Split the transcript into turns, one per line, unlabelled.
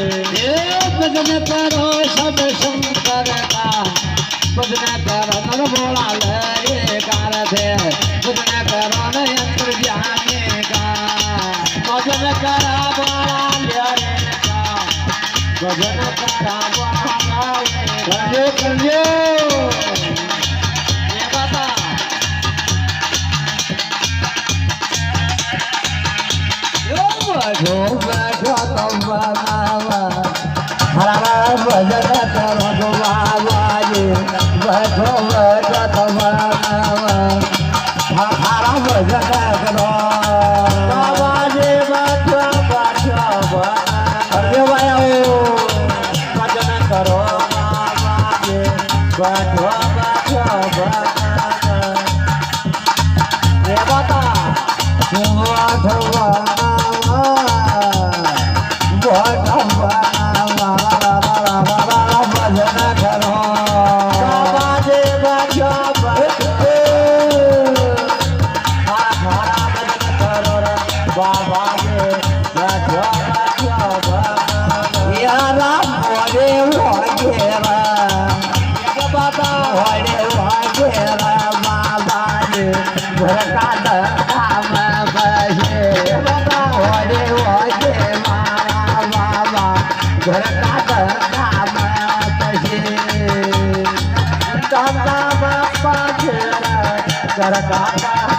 भजन करो सब शंकर का भजन करो नर भोला लहरे कार थे भजन करो न यंत्र ज्ञाने का भजन करा बोला लहरे का भजन करा बोला करजे करजे ये बता यो बैठो तब बनावा हरा भजन करो तो बाबा जी बैठो बैठो तो बनावा हरा भजन करो बाबा जी बैठो बैठो अरे भाई भजन करो बाबा जी बैठो बैठो ये बता घर का